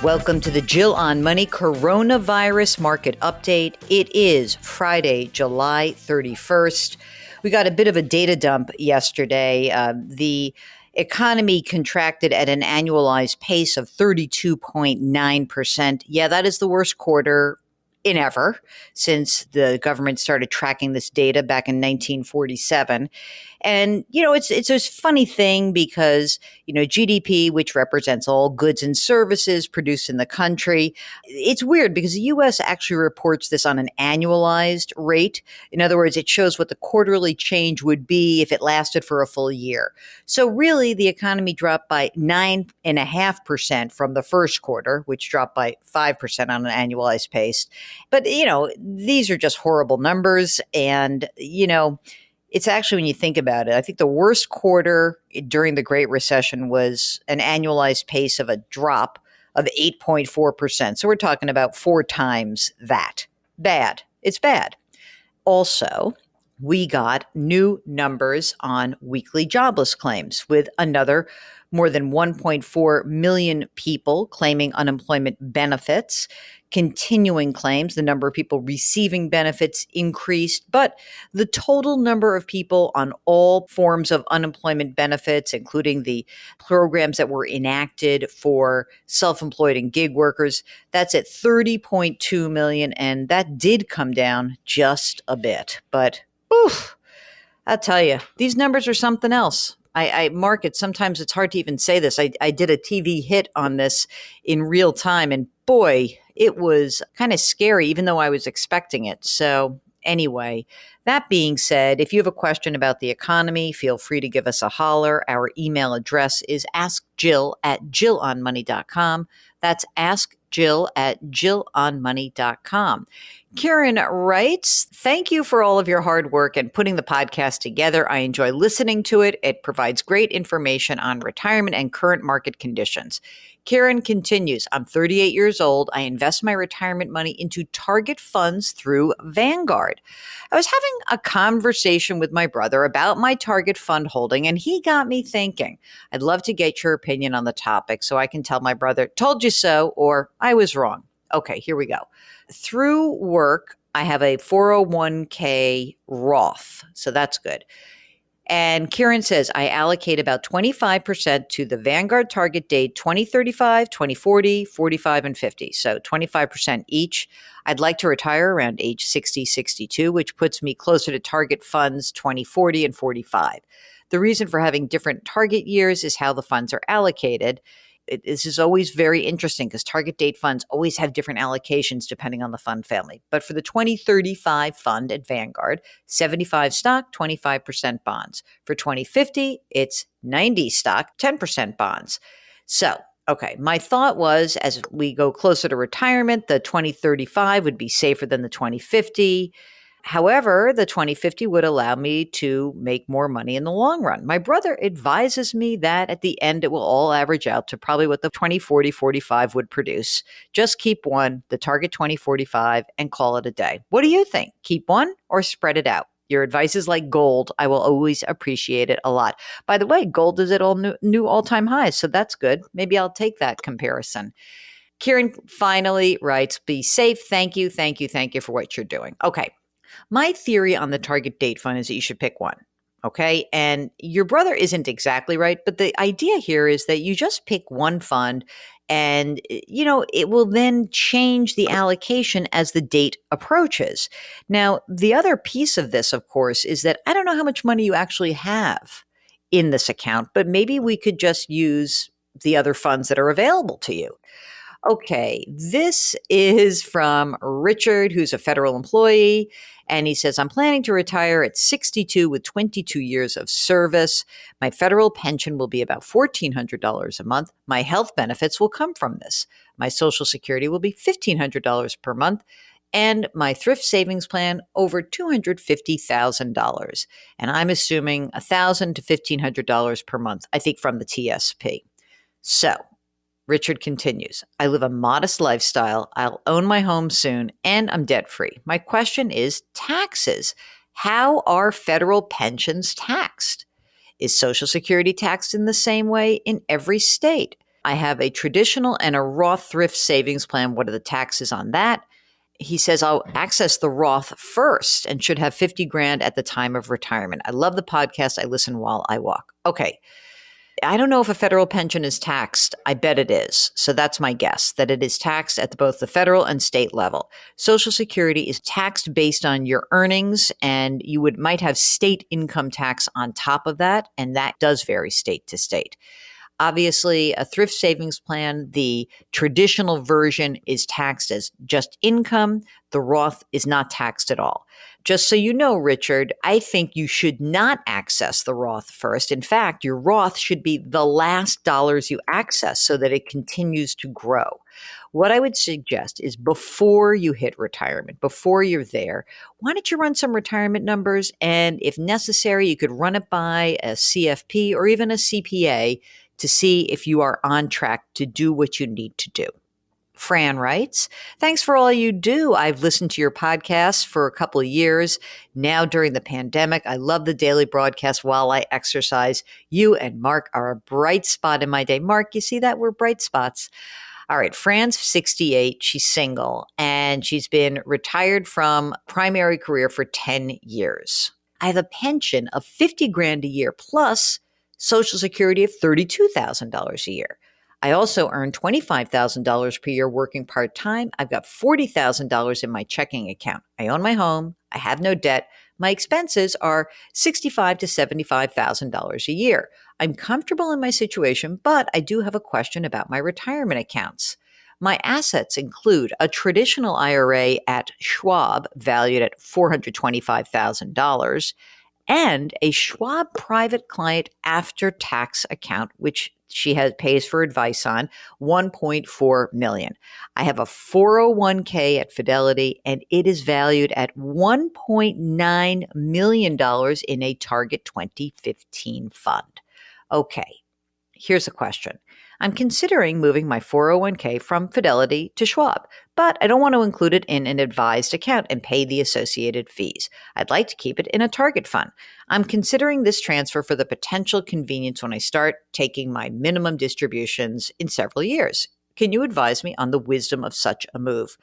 Welcome to the Jill on Money Coronavirus Market Update. It is Friday, July 31st. We got a bit of a data dump yesterday. The economy contracted at an annualized pace of 32.9%. Yeah, that is the worst quarter in ever since the government started tracking this data back in 1947. And, it's a funny thing because, GDP, which represents all goods and services produced in the country, it's weird because the U.S. actually reports this on an annualized rate. In other words, it shows what the quarterly change would be if it lasted for a full year. So really, the economy dropped by 9.5% from the first quarter, which dropped by 5% on an annualized pace. But, these are just horrible numbers. And, it's actually, when you think about it, I think the worst quarter during the Great Recession was an annualized pace of a drop of 8.4%. So we're talking about 4 times that. Bad. It's bad. Also, we got new numbers on weekly jobless claims with another more than 1.4 million people claiming unemployment benefits. Continuing claims, the number of people receiving benefits increased, but the total number of people on all forms of unemployment benefits, including the programs that were enacted for self-employed and gig workers, that's at 30.2 million, and that did come down just a bit. But oof, I'll tell you, these numbers are something else. I mark it. Sometimes it's hard to even say this. I did a TV hit on this in real time, and boy, it was kind of scary, even though I was expecting it. So anyway, that being said, if you have a question about the economy, feel free to give us a holler. Our email address is askjill@jillonmoney.com. That's askjill@jillonmoney.com. Karen writes, thank you for all of your hard work and putting the podcast together. I enjoy listening to it. It provides great information on retirement and current market conditions. Karen continues, I'm 38 years old. I invest my retirement money into target funds through Vanguard. I was having a conversation with my brother about my target fund holding, and he got me thinking. I'd love to get your opinion on the topic so I can tell my brother, told you so, or I was wrong. Okay, here we go. Through work, I have a 401k Roth, so that's good. And Karen says, I allocate about 25% to the Vanguard target date 2035, 2040, 45, and 50. So 25% each. I'd like to retire around age 60, 62, which puts me closer to target funds 2040 and 45. The reason for having different target years is how the funds are allocated. This is always very interesting because target date funds always have different allocations depending on the fund family. But for the 2035 fund at Vanguard, 75 stock, 25% bonds. For 2050, it's 90 stock, 10% bonds. So, okay, my thought was as we go closer to retirement, the 2035 would be safer than the 2050. However, the 2050 would allow me to make more money in the long run. My brother advises me that at the end, it will all average out to probably what the 2040, 45 would produce. Just keep one, the target 2045, and call it a day. What do you think? Keep one or spread it out? Your advice is like gold. I will always appreciate it a lot. By the way, gold is at all new all-time highs, so that's good. Maybe I'll take that comparison. Kieran finally writes, be safe. Thank you, thank you, thank you for what you're doing. Okay. My theory on the target date fund is that you should pick one. Okay. And your brother isn't exactly right. But the idea here is that you just pick one fund and, it will then change the allocation as the date approaches. Now, the other piece of this, of course, is that I don't know how much money you actually have in this account, but maybe we could just use the other funds that are available to you. Okay, this is from Richard, who's a federal employee. And he says, I'm planning to retire at 62 with 22 years of service. My federal pension will be about $1,400 a month. My health benefits will come from this. My Social Security will be $1,500 per month. And my thrift savings plan over $250,000. And I'm assuming $1,000 to $1,500 per month, I think from the TSP. So Richard continues, I live a modest lifestyle. I'll own my home soon, and I'm debt-free. My question is taxes. How are federal pensions taxed? Is Social Security taxed in the same way in every state? I have a traditional and a Roth thrift savings plan. What are the taxes on that? He says I'll access the Roth first and should have 50 grand at the time of retirement. I love the podcast. I listen while I walk. Okay. I don't know if a federal pension is taxed. I bet it is. So that's my guess, that it is taxed at both the federal and state level. Social Security is taxed based on your earnings, and you might have state income tax on top of that, and that does vary state to state. Obviously, a thrift savings plan, the traditional version is taxed as just income. The Roth is not taxed at all. Just so you know, Richard, I think you should not access the Roth first. In fact, your Roth should be the last dollars you access so that it continues to grow. What I would suggest is before you hit retirement, before you're there, why don't you run some retirement numbers? And if necessary, you could run it by a CFP or even a CPA to see if you are on track to do what you need to do. Fran writes, thanks for all you do. I've listened to your podcast for a couple of years. Now during the pandemic, I love the daily broadcast while I exercise. You and Mark are a bright spot in my day. Mark, you see that? We're bright spots. All right, Fran's 68. She's single, and she's been retired from primary career for 10 years. I have a pension of 50 grand a year plus Social Security of $32,000 a year. I also earn $25,000 per year working part-time. I've got $40,000 in my checking account. I own my home. I have no debt. My expenses are $65,000 to $75,000 a year. I'm comfortable in my situation, but I do have a question about my retirement accounts. My assets include a traditional IRA at Schwab valued at $425,000 and a Schwab private client after tax account, which she pays for advice on, $1.4 million. I have a 401k at Fidelity, and it is valued at $1.9 million in a Target 2015 fund. Okay, here's a question. I'm considering moving my 401k from Fidelity to Schwab, but I don't want to include it in an advised account and pay the associated fees. I'd like to keep it in a target fund. I'm considering this transfer for the potential convenience when I start taking my minimum distributions in several years. Can you advise me on the wisdom of such a move?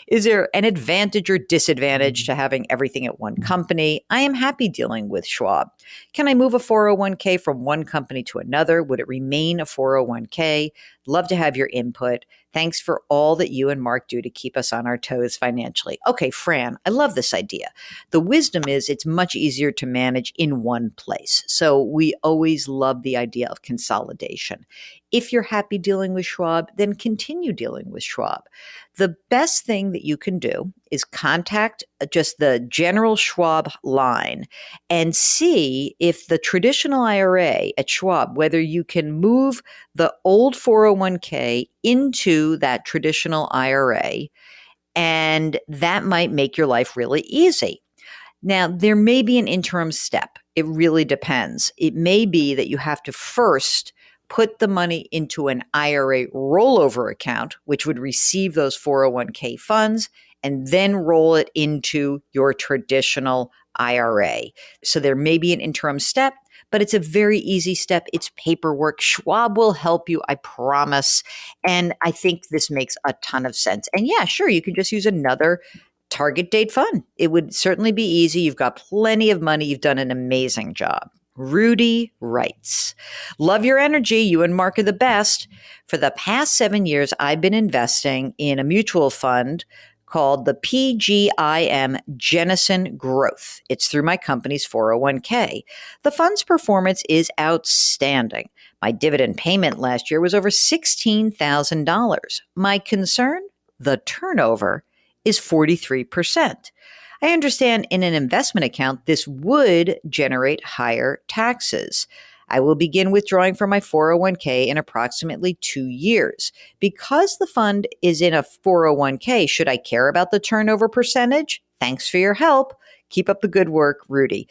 Is there an advantage or disadvantage to having everything at one company? I am happy dealing with Schwab. Can I move a 401k from one company to another? Would it remain a 401k? Love to have your input. Thanks for all that you and Mark do to keep us on our toes financially. Okay, Fran, I love this idea. The wisdom is it's much easier to manage in one place. So we always love the idea of consolidation. If you're happy dealing with Schwab, then continue dealing with Schwab. The best thing that you can do is contact just the general Schwab line and see if the traditional IRA at Schwab, whether you can move the old 401k into that traditional IRA, and that might make your life really easy. Now, there may be an interim step. It really depends. It may be that you have to first put the money into an IRA rollover account, which would receive those 401k funds, and then roll it into your traditional IRA. So there may be an interim step, but it's a very easy step. It's paperwork. Schwab will help you, I promise. And I think this makes a ton of sense. And yeah, sure, you can just use another target date fund. It would certainly be easy. You've got plenty of money. You've done an amazing job. Rudy writes, love your energy. You and Mark are the best. For the past 7 years, I've been investing in a mutual fund called the PGIM Jennison Growth. It's through my company's 401k. The fund's performance is outstanding. My dividend payment last year was over $16,000. My concern? The turnover is 43%. I understand in an investment account, this would generate higher taxes. I will begin withdrawing from my 401k in approximately 2 years. Because the fund is in a 401k, should I care about the turnover percentage? Thanks for your help. Keep up the good work, Rudy.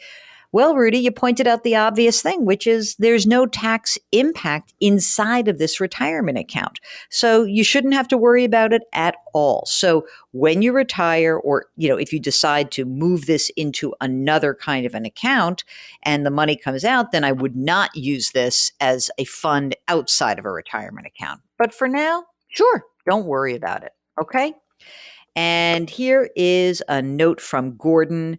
Well, Rudy, you pointed out the obvious thing, which is there's no tax impact inside of this retirement account. So you shouldn't have to worry about it at all. So when you retire, or, if you decide to move this into another kind of an account and the money comes out, then I would not use this as a fund outside of a retirement account. But for now, sure, don't worry about it. Okay. And here is a note from Gordon.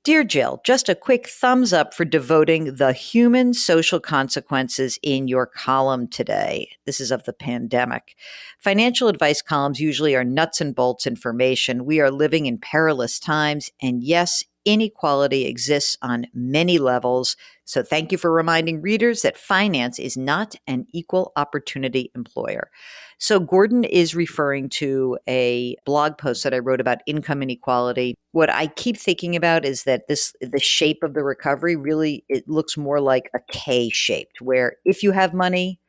Dear Jill, just a quick thumbs up for devoting the human social consequences in your column today. This is of the pandemic. Financial advice columns usually are nuts and bolts information. We are living in perilous times, and yes, inequality exists on many levels. So thank you for reminding readers that finance is not an equal opportunity employer. So Gordon is referring to a blog post that I wrote about income inequality. What I keep thinking about is that the shape of the recovery really, it looks more like a K shaped, where if you have money,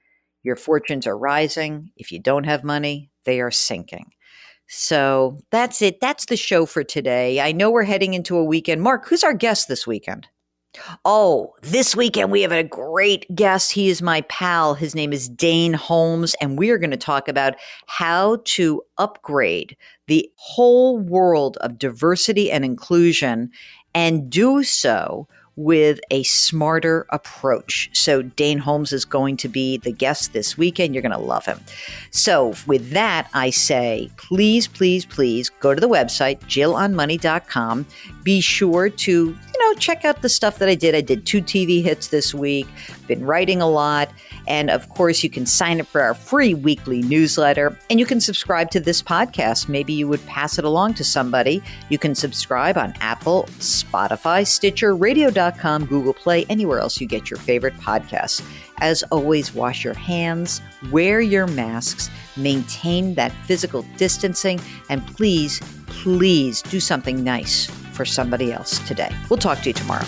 your fortunes are rising. If you don't have money, they are sinking. So that's it. That's the show for today. I know we're heading into a weekend. Mark, who's our guest this weekend? Oh, this weekend we have a great guest. He is my pal. His name is Dane Holmes, and we are going to talk about how to upgrade the whole world of diversity and inclusion and do so with a smarter approach. So Dane Holmes is going to be the guest this weekend. You're going to love him. So with that, I say, please, please, please go to the website, jillonmoney.com. Be sure to, check out the stuff that I did. I did 2 TV hits this week, been writing a lot. And of course, you can sign up for our free weekly newsletter, and you can subscribe to this podcast. Maybe you would pass it along to somebody. You can subscribe on Apple, Spotify, Stitcher, radio.com, Google Play, anywhere else you get your favorite podcasts. As always, wash your hands, wear your masks, maintain that physical distancing, and please, please do something nice for somebody else today. We'll talk to you tomorrow.